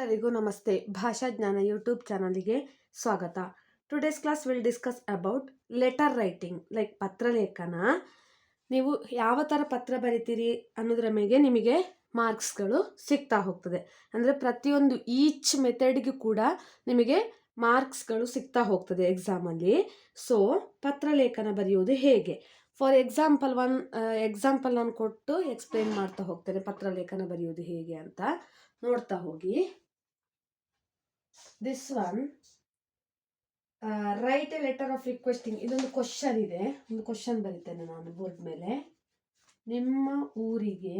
ಎಲ್ಲರಿಗೂ ನಮಸ್ತೆ. ಭಾಷಾ ಜ್ಞಾನ ಯೂಟ್ಯೂಬ್ ಚಾನಲ್ಗೆ ಸ್ವಾಗತ. Today's class will discuss about letter writing, like ಪತ್ರಲೇಖನ. ನೀವು ಯಾವ ಥರ ಪತ್ರ ಬರಿತೀರಿ ಅನ್ನೋದ್ರ ಮೇಲೆ ನಿಮಗೆ ಮಾರ್ಕ್ಸ್ಗಳು ಸಿಗ್ತಾ ಹೋಗ್ತದೆ. ಅಂದರೆ ಪ್ರತಿಯೊಂದು ಈಚ್ ಮೆಥಡ್ಗೂ ಕೂಡ ನಿಮಗೆ ಮಾರ್ಕ್ಸ್ಗಳು ಸಿಗ್ತಾ ಹೋಗ್ತದೆ ಎಕ್ಸಾಮಲ್ಲಿ. ಸೊ ಪತ್ರಲೇಖನ ಬರೆಯುವುದು ಹೇಗೆ, ಫಾರ್ ಎಕ್ಸಾಂಪಲ್ ನಾನು ಕೊಟ್ಟು ಎಕ್ಸ್ಪ್ಲೇನ್ ಮಾಡ್ತಾ ಹೋಗ್ತೇನೆ ಪತ್ರಲೇಖನ ಬರೆಯುವುದು ಹೇಗೆ ಅಂತ ನೋಡ್ತಾ ಹೋಗಿ. This one, right A letter of requesting. ಇದೊಂದು ಕ್ವಶನ್ ಇದೆ, ಒಂದು ಕ್ವಶನ್ ಬರಿತೇನೆ ನಾನು ಬೋರ್ಡ್ ಮೇಲೆ. ನಿಮ್ಮ ಊರಿಗೆ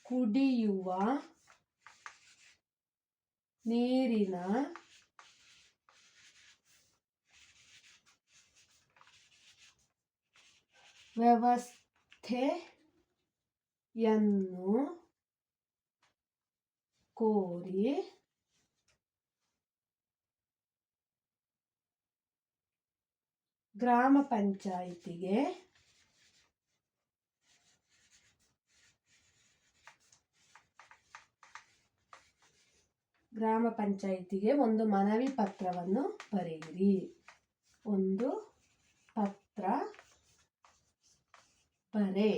ಕುಡಿಯುವ ನೀರಿನ ವ್ಯವಸ್ಥೆಯನ್ನು ಕೋರಿ ಗ್ರಾಮ ಪಂಚಾಯಿತಿಗೆ ಒಂದು ಮನವಿ ಪತ್ರವನ್ನು ಬರೆಯಿರಿ. ಒಂದು ಪತ್ರ ಬರೆ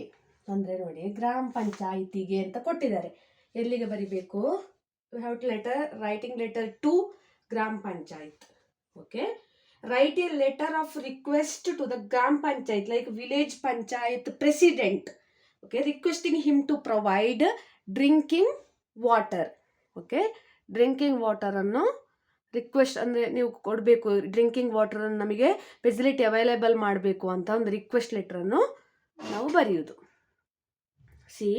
ಅಂದರೆ ನೋಡಿ, ಗ್ರಾಮ ಪಂಚಾಯಿತಿಗೆ ಅಂತ ಕೊಟ್ಟಿದ್ದಾರೆ. ಎಲ್ಲಿಗೆ ಬರಿಬೇಕು? You have to writing letter to gram panchayat. Okay, write a letter of request to the gram panchayat, like village panchayat president, okay, requesting him to provide drinking water. Okay, drinking water ಅನ್ನು ರಿಕ್ವೆಸ್ಟ್ ಅಂದರೆ ನೀವು ಕೊಡಬೇಕು. Drinking water ಅನ್ನು ನಮಗೆ facility available ಮಾಡಬೇಕು ಅಂತ ಒಂದು request ಲೆಟರನ್ನು ನಾವು ಬರೆಯುವುದು. ಸಿ,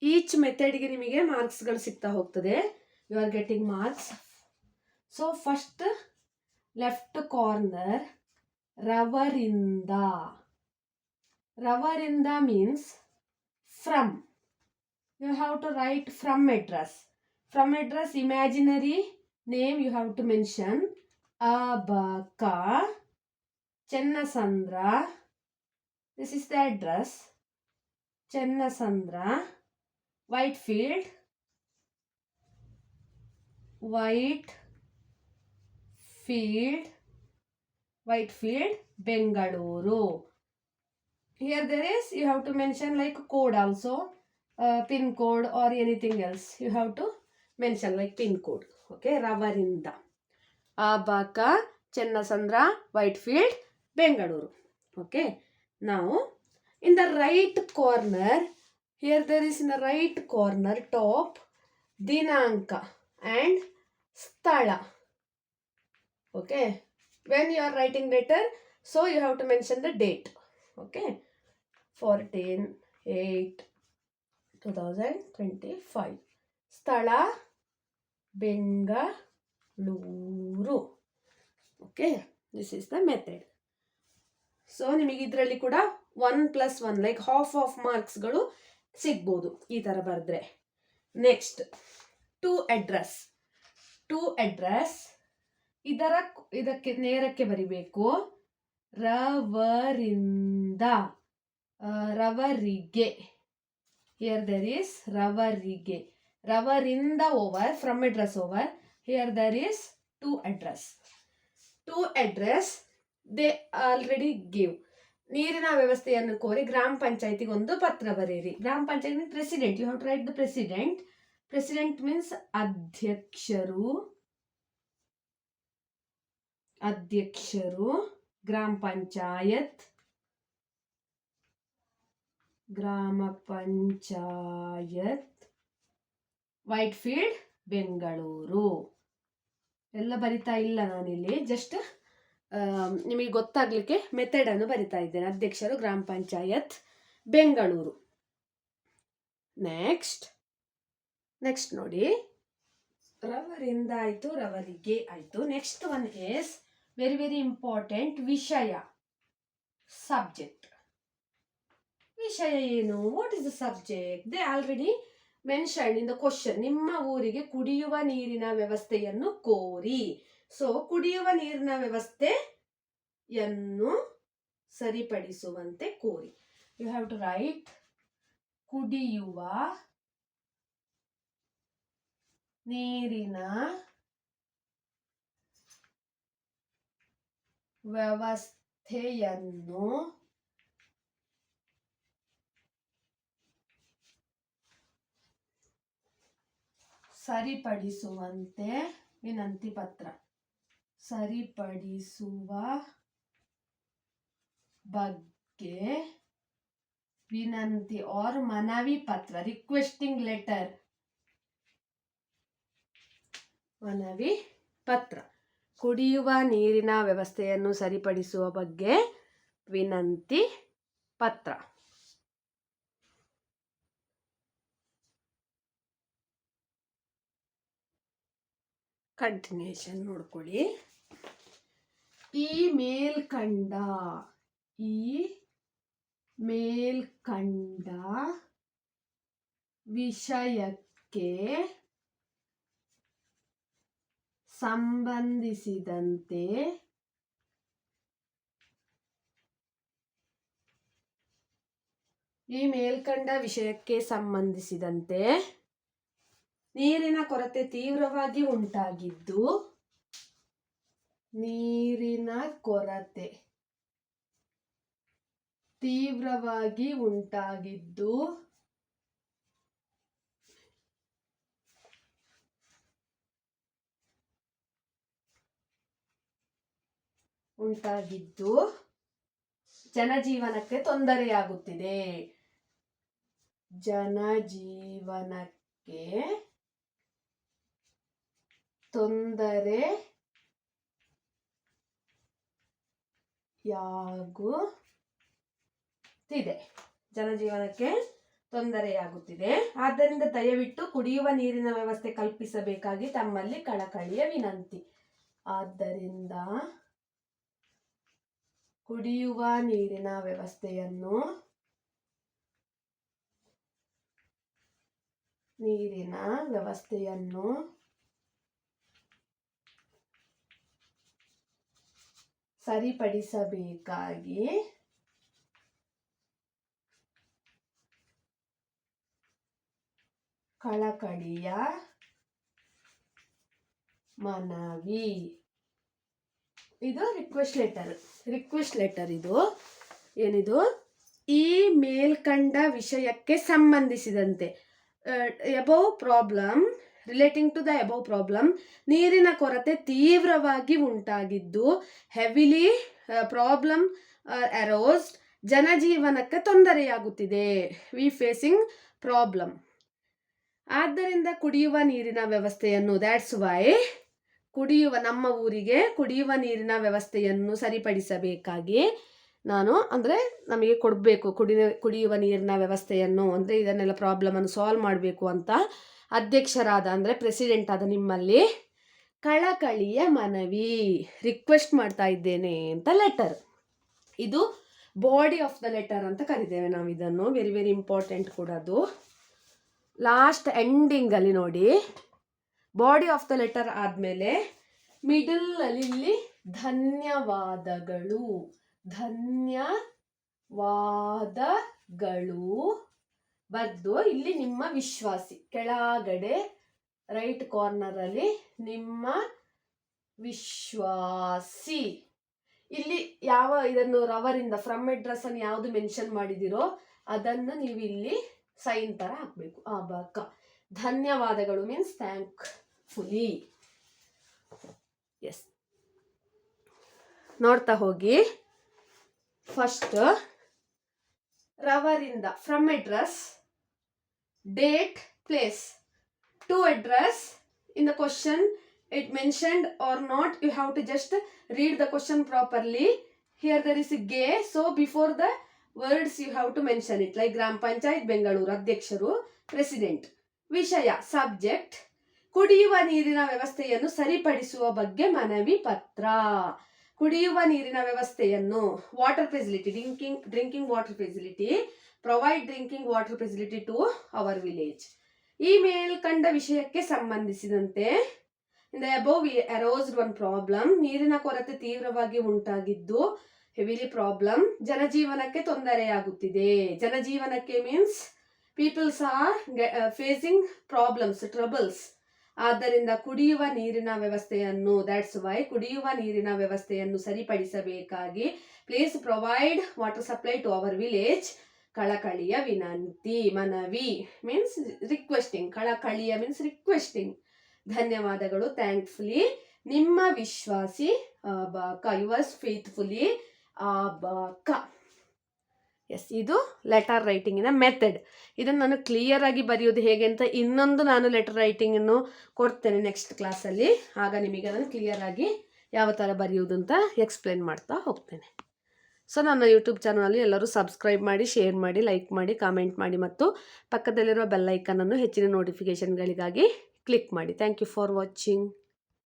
ಈಚ್ ಮೆಥಡ್ಗೆ ನಿಮಗೆ ಮಾರ್ಕ್ಸ್ಗಳು ಸಿಗ್ತಾ ಹೋಗ್ತದೆ. You are getting marks. So first left corner, ರವರಿಂದ means from. You have to write from address. Imaginary name you have to mention. Abaka Chennasandra, this is the address. Chennasandra, Whitefield, Bengaluru. Here there is, you have to mention like code also, pin code or anything else. You have to mention like pin code. Okay, ರವರಿಂದ, Abaka, Chennasandra, Whitefield, Bengaluru. Okay, now in the right corner, here there is in the right corner top, ದಿನಾಂಕ and ಸ್ಥಳ. Okay, when you are writing letter, so you have to mention the date. Okay, 14/8/2025. ಸ್ಥಳ Bengaluru. Okay, this is the method. So ನಿಮಗೆ ಇದರಲ್ಲಿ ಕೂಡ 1+1 like half of ಮಾರ್ಕ್ಸ್ಗಳು ಸಿಗ್ಬೋದು ಈ ಥರ ಬರೆದ್ರೆ. Next, to address. ಇದಕ್ಕೆ ನೇರಕ್ಕೆ ಬರಿಬೇಕು. ರವರಿಗೆ. Here there is ರವರಿಗೆ. ರವರಿಂದ over, from address over. Here there is to address. They already give. ನೀರಿನ ವ್ಯವಸ್ಥೆಯನ್ನು ಕೋರಿ ಗ್ರಾಮ ಪಂಚಾಯತಿಗೆ ಒಂದು ಪತ್ರ ಬರೆಯಿರಿ. ಗ್ರಾಮ panchayat president, you have to write the president. President means ಅಧ್ಯಕ್ಷರು ಗ್ರಾಮ ಪಂಚಾಯತ್ ವೈಟ್ಫೀಲ್ಡ್, ಬೆಂಗಳೂರು. ಎಲ್ಲ ಬರಿತಾ ಇಲ್ಲ ನಾನಿಲ್ಲಿ, ಜಸ್ಟ್ ನಿಮಗೆ ಗೊತ್ತಾಗ್ಲಿಕ್ಕೆ ಮೆಥಡ್ ಅನ್ನು ಬರಿತಾ ಇದ್ದೇನೆ. ಅಧ್ಯಕ್ಷರು ಗ್ರಾಮ ಪಂಚಾಯತ್ ಬೆಂಗಳೂರು. ನೆಕ್ಸ್ಟ್ ನೋಡಿ, ರವರಿಂದ ಆಯಿತು, ರವರಿಗೆ ಆಯಿತು. Next one is very very important, ವಿಷಯ, ಸಬ್ಜೆಕ್ಟ್. ವಿಷಯ ಏನು? What is the subject? They already mentioned in the question. ನಿಮ್ಮ ಊರಿಗೆ ಕುಡಿಯುವ ನೀರಿನ ವ್ಯವಸ್ಥೆಯನ್ನು ಕೋರಿ. ಸೊ ಕುಡಿಯುವ ನೀರಿನ ವ್ಯವಸ್ಥೆಯನ್ನು ಸರಿಪಡಿಸುವಂತೆ ಕೋರಿ. ಯು ಹ್ಯಾವ್ ಟು ರೈಟ್ ಕುಡಿಯುವ ನೀರಿನ ವ್ಯವಸ್ಥೆಯನ್ನು ಸರಿಪಡಿಸುವಂತೆ ವಿನಂತಿ ಪತ್ರ. ಸರಿಪಡಿಸುವ ಬಗ್ಗೆ ವಿನಂತಿ ಆರ್ ಮನವಿ ಪತ್ರ, ರಿಕ್ವೆಸ್ಟಿಂಗ್ ಲೆಟರ್, ಮನವಿ ಪತ್ರ. ಕುಡಿಯುವ ನೀರಿನ ವ್ಯವಸ್ಥೆಯನ್ನು ಸರಿಪಡಿಸುವ ಬಗ್ಗೆ ವಿನಂತಿ ಪತ್ರ. ಕಂಟಿನ್ಯೂಷನ್ ನೋಡ್ಕೊಳ್ಳಿ. ಈ ಮೇಲ್ಕಂಡ ವಿಷಯಕ್ಕೆ ಸಂಬಂಧಿಸಿದಂತೆ ನೀರಿನ ಕೊರತೆ ತೀವ್ರವಾಗಿ ಉಂಟಾಗಿದ್ದು ಜನಜೀವನಕ್ಕೆ ತೊಂದರೆಯಾಗುತ್ತಿದೆ. ಜನಜೀವನಕ್ಕೆ ತೊಂದರೆಯಾಗುತ್ತಿದೆ. ಆದ್ದರಿಂದ ದಯವಿಟ್ಟು ಕುಡಿಯುವ ನೀರಿನ ವ್ಯವಸ್ಥೆ ಕಲ್ಪಿಸಬೇಕಾಗಿ ತಮ್ಮಲ್ಲಿ ಕಳಕಳಿಯ ವಿನಂತಿ. ಆದ್ದರಿಂದ ಕುಡಿಯುವ ನೀರಿನ ವ್ಯವಸ್ಥೆಯನ್ನು ಸರಿಪಡಿಸಬೇಕಾಗಿ ಕಳಕಳಿಯ ಮನವಿ. ಇದು ರಿಕ್ವೆಸ್ಟ್ ಲೆಟರ್. ಇದು ಏನಿದು? ಈ ಮೇಲ್ಕಂಡ ವಿಷಯಕ್ಕೆ ಸಂಬಂಧಿಸಿದಂತೆ, above problem, relating to the above problem, ನೀರಿನ ಕೊರತೆ ತೀವ್ರವಾಗಿ ಉಂಟಾಗಿದ್ದು, ಹೆವಿಲಿ ಪ್ರಾಬ್ಲಮ್ ಅರೋಸ್ಡ್, ಜನಜೀವನಕ್ಕೆ ತೊಂದರೆಯಾಗುತ್ತಿದೆ, ವಿ ಫೇಸಿಂಗ್ ಪ್ರಾಬ್ಲಮ್. ಆದ್ದರಿಂದ ಕುಡಿಯುವ ನೀರಿನ ವ್ಯವಸ್ಥೆಯನ್ನು, ದ್ಯಾಟ್ಸ್ ವೈ ನಮ್ಮ ಊರಿಗೆ ಕುಡಿಯುವ ನೀರಿನ ವ್ಯವಸ್ಥೆಯನ್ನು ಸರಿಪಡಿಸಬೇಕಾಗಿ ನಮಗೆ ಕೊಡಬೇಕು ಕುಡಿಯುವ ನೀರಿನ ವ್ಯವಸ್ಥೆಯನ್ನು, ಅಂದರೆ ಇದನ್ನೆಲ್ಲ ಪ್ರಾಬ್ಲಮನ್ನು ಸಾಲ್ವ್ ಮಾಡಬೇಕು ಅಂತ ಅಧ್ಯಕ್ಷರಾದ, ಅಂದರೆ ಪ್ರೆಸಿಡೆಂಟ್ ಆದ ನಿಮ್ಮಲ್ಲಿ ಕಳಕಳಿಯ ಮನವಿ, ರಿಕ್ವೆಸ್ಟ್ ಮಾಡ್ತಾ ಇದ್ದೇನೆ ಅಂತ ಲೆಟರ್. ಇದು ಬಾಡಿ ಆಫ್ ದ ಲೆಟರ್ ಅಂತ ಕರಿತೇವೆ ನಾವು ಇದನ್ನು. ವೆರಿ ವೆರಿ ಇಂಪಾರ್ಟೆಂಟ್ ಕೂಡ ಅದು. ಲಾಸ್ಟ್ ಎಂಡಿಂಗಲ್ಲಿ ನೋಡಿ, ಬಾಡಿ ಆಫ್ ದ ಲೆಟರ್ ಆದಮೇಲೆ ಮಿಡಲ್ ಅಲ್ಲಿ ಇಲ್ಲಿ ಧನ್ಯವಾದಗಳು ಬರೆದು ಇಲ್ಲಿ ನಿಮ್ಮ ವಿಶ್ವಾಸಿ, ಕೆಳಗಡೆ ರೈಟ್ ಕಾರ್ನರ್ ಅಲ್ಲಿ ನಿಮ್ಮ ವಿಶ್ವಾಸಿ, ಇಲ್ಲಿ ಇದನ್ನು ರವರಿಂದ ಫ್ರಮ್ ಅಡ್ರೆಸ್ ಅನ್ನು ಯಾವುದು ಮೆನ್ಷನ್ ಮಾಡಿದಿರೋ ಅದನ್ನು ನೀವು ಇಲ್ಲಿ ಸೈನ್ ತರ ಹಾಕಬೇಕು. ಧನ್ಯವಾದಗಳು ಮೀನ್ಸ್ ಥ್ಯಾಂಕ್ಫುಲಿ. ಎಸ್, ನೋಡ್ತಾ ಹೋಗಿ. ಫಸ್ಟ್ ರವರಿಂದ from address, date, place, to address. In the question it mentioned or not, you have to just read the question properly. Here there is a gay, so before the words you have to mention it, like Gram Panchayat Bengaluru, ಅಧ್ಯಕ್ಷರು, president. ವಿಷಯ, subject, ಕುಡಿಯುವ ನೀರಿನ ವ್ಯವಸ್ಥೆಯನ್ನು ಸರಿಪಡಿಸುವ ಬಗ್ಗೆ ಮನವಿ ಪತ್ರ. ಕುಡಿಯುವ ನೀರಿನ ವ್ಯವಸ್ಥೆಯನ್ನು, water facility, drinking water facility, provide drinking water facility to our village. ಈ ಮೇಲ್ಕಂಡ ವಿಷಯಕ್ಕೆ ಸಂಬಂಧಿಸಿದಂತೆ, in the above arose one problem, ನೀರಿನ ಕೊರತೆ ತೀವ್ರವಾಗಿ ಉಂಟಾಗಿದ್ದು ಹೆವಿಲಿ ಪ್ರಾಬ್ಲಮ್, ಜನಜೀವನಕ್ಕೆ ತೊಂದರೆಯಾಗುತ್ತಿದೆ. ಜನಜೀವನಕ್ಕೆ means peoples are facing problems, troubles. ಆದ್ದರಿಂದ ಕುಡಿಯುವ ನೀರಿನ ವ್ಯವಸ್ಥೆಯನ್ನು, ದ್ಯಾಟ್ಸ್ ವೈ ಕುಡಿಯುವ ನೀರಿನ ವ್ಯವಸ್ಥೆಯನ್ನು ಸರಿಪಡಿಸಬೇಕಾಗಿ please provide water supply to our village. ಕಳಕಳಿಯ ವಿನಂತಿ, ಮನವಿ ಮೀನ್ಸ್ ರಿಕ್ವೆಸ್ಟಿಂಗ್. ಕಳಕಳಿಯ ಮೀನ್ಸ್ ರಿಕ್ವೆಸ್ಟಿಂಗ್. ಧನ್ಯವಾದಗಳು. ಥ್ಯಾಂಕ್ಫುಲಿ ನಿಮ್ಮ ವಿಶ್ವಾಸಿ Abaka. Yours faithfully Abaka. Yes, ಇದು ಲೆಟರ್ ರೈಟಿಂಗಿನ ಮೆಥಡ್. ಇದನ್ನು ನಾನು ಕ್ಲಿಯರ್ ಆಗಿ ಬರೆಯೋದು ಹೇಗೆ ಅಂತ ಇನ್ನೊಂದು ನಾನು ಲೆಟರ್ ರೈಟಿಂಗನ್ನು ಕೊಡ್ತೇನೆ ನೆಕ್ಸ್ಟ್ ಕ್ಲಾಸಲ್ಲಿ. ಆಗ ನಿಮಗೆ ನಾನು ಕ್ಲಿಯರ್ ಆಗಿ ಯಾವ ಥರ ಬರೆಯೋದು ಅಂತ ಎಕ್ಸ್ಪ್ಲೇನ್ ಮಾಡ್ತಾ ಹೋಗ್ತೇನೆ. ಸೊ ನನ್ನ ಯೂಟ್ಯೂಬ್ ಚಾನಲಲ್ಲಿ ಎಲ್ಲರೂ ಸಬ್ಸ್ಕ್ರೈಬ್ ಮಾಡಿ, ಶೇರ್ ಮಾಡಿ, ಲೈಕ್ ಮಾಡಿ, ಕಾಮೆಂಟ್ ಮಾಡಿ ಮತ್ತು ಪಕ್ಕದಲ್ಲಿರುವ ಬೆಲ್ ಐಕನನ್ನು ಹೆಚ್ಚಿನ ನೋಟಿಫಿಕೇಷನ್ಗಳಿಗಾಗಿ ಕ್ಲಿಕ್ ಮಾಡಿ. Thank you for watching.